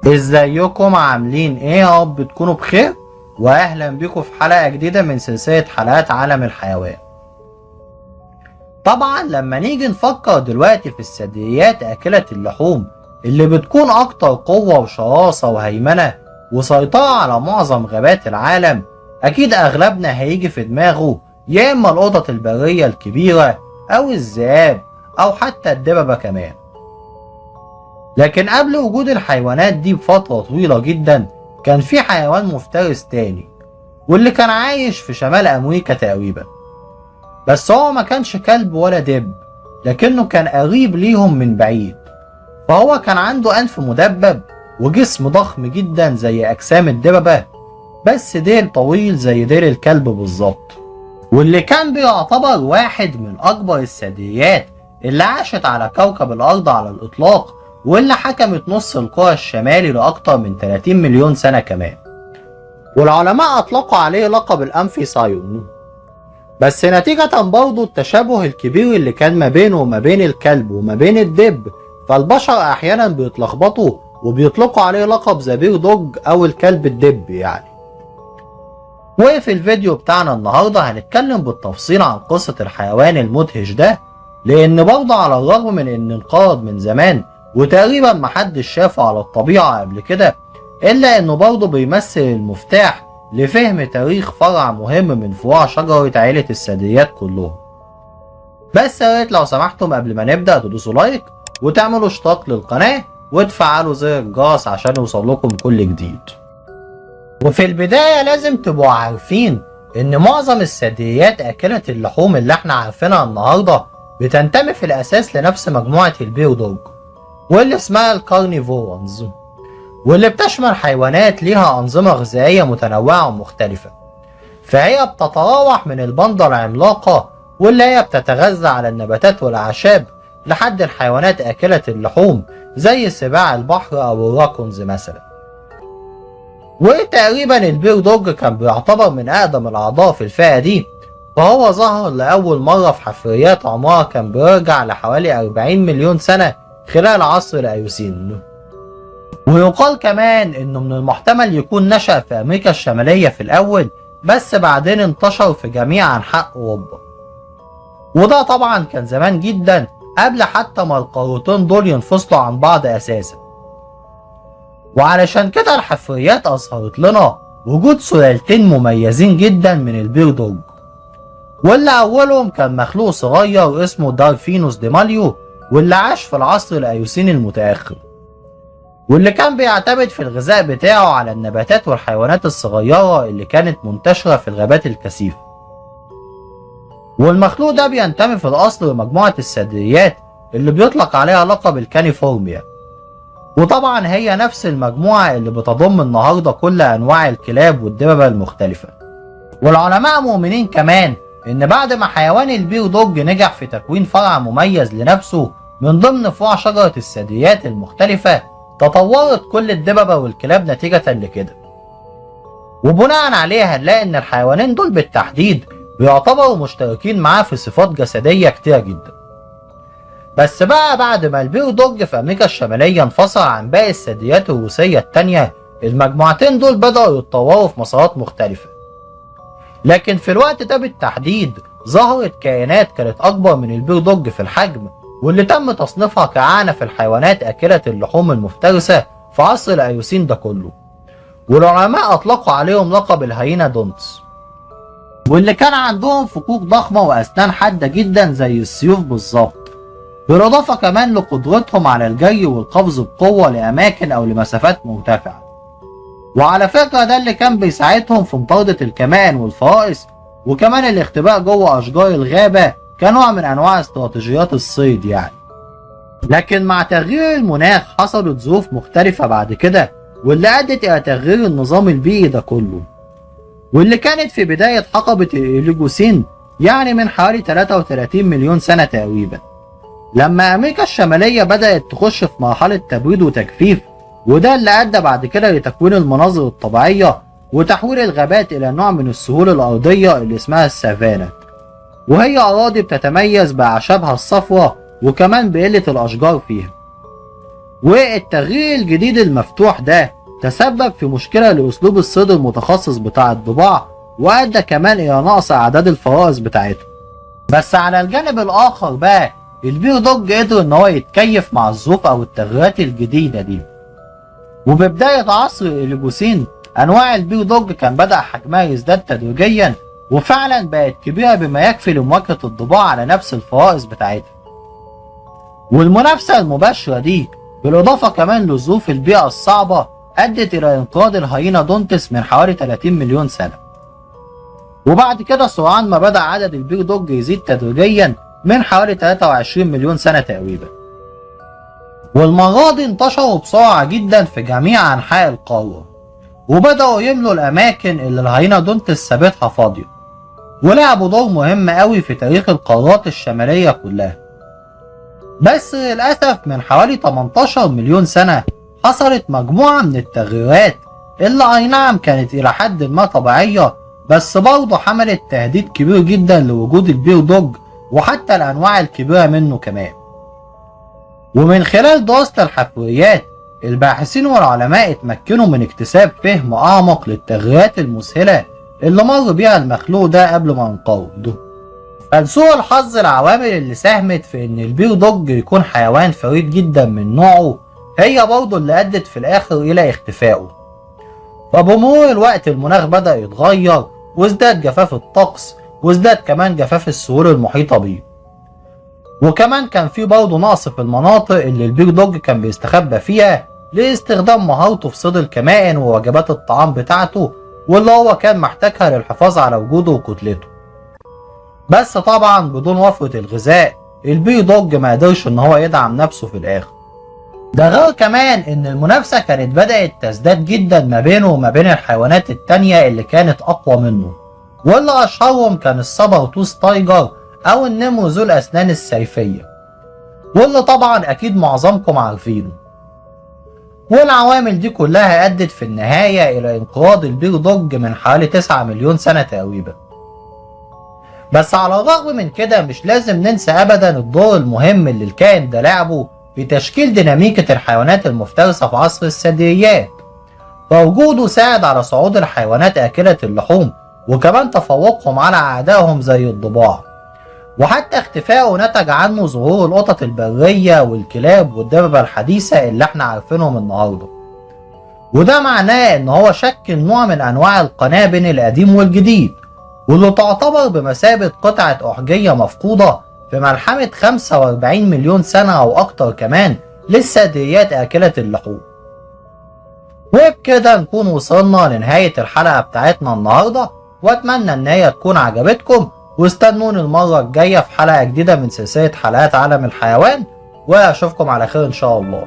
ازيكم عاملين ايه؟ يا رب تكونوا بخير واهلا بيكم في حلقة جديدة من سلسلة حلقات عالم الحيوان. طبعا لما نيجي نفكر دلوقتي في الثدييات اكلة اللحوم اللي بتكون اكتر قوة وشراسة وهيمنة وسيطرة على معظم غابات العالم، اكيد اغلبنا هيجي في دماغه يا اما القطط البرية الكبيرة او الذئاب او حتى الدببة كمان. لكن قبل وجود الحيوانات دي بفترة طويلة جدا كان في حيوان مفترس تاني، واللي كان عايش في شمال أمريكا تقريبا. بس هو ما كانش كلب ولا دب، لكنه كان قريب ليهم من بعيد. فهو كان عنده أنف مدبب وجسم ضخم جدا زي أجسام الدببة، بس ديل طويل زي ديل الكلب بالظبط. واللي كان بيعتبر واحد من أكبر الثدييات اللي عاشت على كوكب الأرض على الإطلاق، واللي حكمت نص القرى الشمالي لأكتر من 30 مليون سنة كمان. والعلماء أطلقوا عليه لقب الأمفيسايون، بس نتيجة برضه التشابه الكبير اللي كان ما بينه وما بين الكلب وما بين الدب، فالبشر أحيانا بيتلخبطوا وبيطلقوا عليه لقب زبير دوج أو الكلب الدب يعني. وفي الفيديو بتاعنا النهاردة هنتكلم بالتفصيل عن قصة الحيوان المدهش ده، لأن برضه على الرغم من إن انقرض من زمان وتقريبا محدش شافه على الطبيعة قبل كده، إلا إنه برضه بيمثل المفتاح لفهم تاريخ فرع مهم من فروع شجرة عيلة الثدييات كلهم. بس يا ريت لو سمحتم قبل ما نبدأ تدوسوا لايك وتعملوا اشتراك للقناة وتفعلوا زر الجرس عشان يوصلكم كل جديد. وفي البداية لازم تبقوا عارفين إن معظم الثدييات أكلة اللحوم اللي احنا عارفينها النهاردة بتنتمي في الأساس لنفس مجموعة البير دوج، واللي اسمها الكارنيفورنز، واللي بتشمل حيوانات ليها أنظمة غذائية متنوعة ومختلفة. فهي بتتراوح من البندة العملاقة واللي هي بتتغذى على النباتات والأعشاب لحد الحيوانات أكلة اللحوم زي سباع البحر أو الراكونز مثلا. وتقريبا البير دوج كان بيعتبر من أقدم الأعضاء في الفئة دي، فهو ظهر لأول مرة في حفريات عمرها كان بيرجع لحوالي 40 مليون سنة خلال عصر الأيوسين. ويقال كمان إنه من المحتمل يكون نشأ في أمريكا الشمالية في الأول، بس بعدين انتشر في جميع أنحاء أوروبا. وده طبعا كان زمان جدا قبل حتى ما القارتين دول ينفصلوا عن بعض أساسا. وعلشان كده الحفريات أظهرت لنا وجود سلالتين مميزين جدا من البير دوج، واللي أولهم كان مخلوق صغير اسمه دارفينوس ديماليو، واللي عاش في العصر الأيوسيني المتأخر، واللي كان بيعتمد في الغذاء بتاعه على النباتات والحيوانات الصغيرة اللي كانت منتشرة في الغابات الكثيفة. والمخلوق ده بينتمي في الأصل لمجموعة الثدييات اللي بيطلق عليها لقب الكانيفورميا، وطبعا هي نفس المجموعة اللي بتضم النهاردة كل أنواع الكلاب والدببة المختلفة. والعلماء مؤمنين كمان إن بعد ما حيوان البير دوج نجح في تكوين فرع مميز لنفسه من ضمن فروع شجرة الثدييات المختلفة، تطورت كل الدببة والكلاب نتيجة لكده. وبناء عليها هنلاقي إن الحيوانين دول بالتحديد بيعتبروا مشتركين معاه في صفات جسدية كتيرة جدا. بس بقى بعد ما البير دوج في أمريكا الشمالية انفصل عن باقي الثدييات الروسية التانية، المجموعتين دول بدأوا يتطوروا في مسارات مختلفة. لكن في الوقت ده بالتحديد ظهرت كائنات كانت أكبر من البير دوج في الحجم، واللي تم تصنيفها كأعنف الحيوانات أكلة اللحوم المفترسة في عصر الأيوسين ده كله. والعلماء أطلقوا عليهم لقب الهيينادونتس، واللي كان عندهم فكوك ضخمة وأسنان حادة جدا زي السيوف بالظبط، بالإضافة كمان لقدرتهم على الجري والقفز بقوة لأماكن أو لمسافات مرتفعة. وعلى فكرة ده اللي كان بيساعدهم في مطاردة الكمائن والفرائس، وكمان الاختباء جوه أشجار الغابة كنوع من أنواع استراتيجيات الصيد يعني. لكن مع تغيير المناخ حصلت ظروف مختلفة بعد كده، واللي أدت إلى تغيير النظام البيئي ده كله، واللي كانت في بداية حقبة الإيليجوسين، يعني من حوالي 33 مليون سنة تقريبا، لما أمريكا الشمالية بدأت تخش في مرحلة تبريد وتجفيف. وده اللي أدى بعد كده لتكوين المناظر الطبيعية وتحويل الغابات إلى نوع من السهول الأرضية اللي اسمها السافانا، وهي أراضي بتتميز بأعشابها الصفراء وكمان بقلة الأشجار فيها. والتغيير الجديد المفتوح ده تسبب في مشكلة لأسلوب الصيد المتخصص بتاع الضباع، وأدى كمان إلى نقص أعداد الفرائس بتاعتهم. بس على الجانب الآخر بقى البير دوج قدر إن هو يتكيف مع الظروف أو التغييرات الجديدة دي. وببداية عصر الإيليبوسين أنواع البير دوج كان بدأ حجمها يزداد تدريجيا، وفعلا بقت كبيرة بما يكفي لمواجهة الضباع على نفس الفرائس بتاعتها. والمنافسة المباشرة دي بالإضافة كمان لظروف البيئة الصعبة أدت إلى انقراض الهاينودونتس من حوالي 30 مليون سنة. وبعد كده سرعان ما بدأ عدد البير دوج يزيد تدريجيا من حوالي 23 مليون سنة تقريبا. والمرة دي انتشروا بسرعة جدا في جميع أنحاء القارة، وبدأوا يملوا الأماكن اللي الهاينودونتس سابتها فاضية، ولعبوا دور مهم قوي في تاريخ القارات الشمالية كلها. بس للأسف من حوالي 18 مليون سنة حصلت مجموعة من التغييرات اللي أي نعم كانت إلى حد ما طبيعية، بس برضه حملت تهديد كبير جدا لوجود البير دوج وحتى الأنواع الكبيرة منه كمان. ومن خلال دراسة الحفريات الباحثين والعلماء اتمكنوا من اكتساب فهم أعمق للتغييرات المذهلة اللي مر بيها المخلوق ده قبل ما ينقرض. فلسوء الحظ العوامل اللي ساهمت في ان البير دوج يكون حيوان فريد جدا من نوعه هي برضه اللي ادت في الاخر الى اختفائه. فبمرور الوقت المناخ بدأ يتغير، وازداد جفاف الطقس، وازداد كمان جفاف السهول المحيطة بيه. وكمان كان في برضه نقص في المناطق اللي البير دوج كان بيستخبى فيها لاستخدام مهارته في صيد الكمائن ووجبات الطعام بتاعته، واللي هو كان محتاجها للحفاظ على وجوده وكتلته. بس طبعا بدون وفرة الغذاء البير دوج ما قدرش ان هو يدعم نفسه في الاخر. ده غير كمان ان المنافسة كانت بدأت تزداد جدا ما بينه وما بين الحيوانات التانية اللي كانت اقوى منه، واللي اشهرهم كان السابر توث تايجر او النمر ذو الاسنان السيفية، واللي طبعا اكيد معظمكم عارفينه. والعوامل دي كلها ادت في النهاية الى انقراض البير دوج من حوالي 9 مليون سنة تقريبا. بس على الرغم من كده مش لازم ننسى ابدا الدور المهم اللي الكائن ده لعبه في تشكيل ديناميكة الحيوانات المفترسة في عصر الثدييات. فوجوده ساعد على صعود الحيوانات آكلة اللحوم، وكمان تفوقهم على أعدائهم زي الضباع. وحتى اختفائه نتج عنه ظهور القطط البرية والكلاب والدببة الحديثة اللي احنا عارفينهم النهارده. وده معناه ان هو شكل نوع من انواع القناة بين القديم والجديد، واللي تعتبر بمثابة قطعة أحجية مفقودة في ملحمة 45 مليون سنة أو أكتر كمان للثدييات آكلة اللحوم. وبكده نكون وصلنا لنهاية الحلقة بتاعتنا النهاردة، وأتمنى إن هي تكون عجبتكم، واستنوني المرة الجاية في حلقة جديدة من سلسلة حلقات عالم الحيوان، وأشوفكم على خير إن شاء الله.